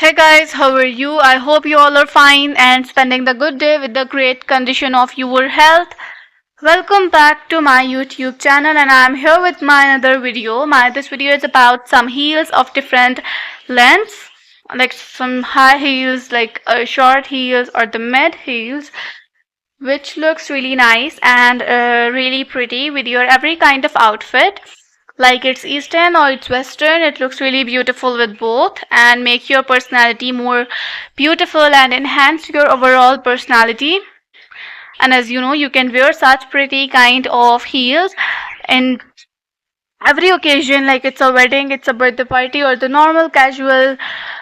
Hey guys, how are you? I hope you all are fine and spending the good day with the great condition of your health. Welcome back to my YouTube channel and I am here with my another video. This video is about some heels of different lengths, like some high heels, like short heels or the mid heels, which looks really nice and really pretty with your every kind of outfit. Like it's Eastern or it's Western, it looks really beautiful with both and make your personality more beautiful and enhance your overall personality. And as you know, you can wear such pretty kind of heels in every occasion, like it's a wedding, it's a birthday party, or the normal casual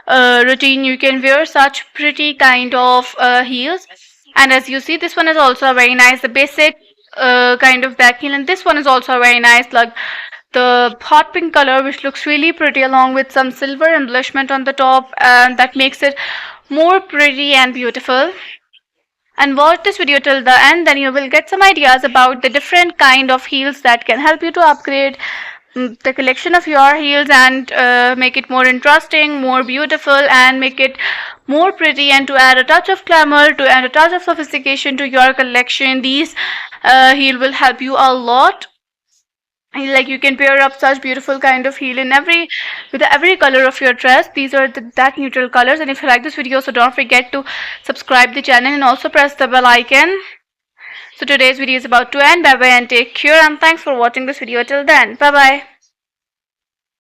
routine. You can wear such pretty kind of heels. And as you see, this one is also very nice, the basic kind of back heel, and this one is also very nice, like the hot pink color, which looks really pretty, along with some silver embellishment on the top, and that makes it more pretty and beautiful. And watch this video till the end, then you will get some ideas about the different kind of heels that can help you to upgrade the collection of your heels and make it more interesting, more beautiful, and make it more pretty, and to add a touch of glamour, to add a touch of sophistication to your collection. These heel will help you a lot. Like you can pair up such beautiful kind of heel in every color of your dress. These are that neutral colors. And if you like this video, so don't forget to subscribe the channel and also press the bell icon. So today's video is about to end. Bye bye and take care, and thanks for watching this video till then. Bye bye.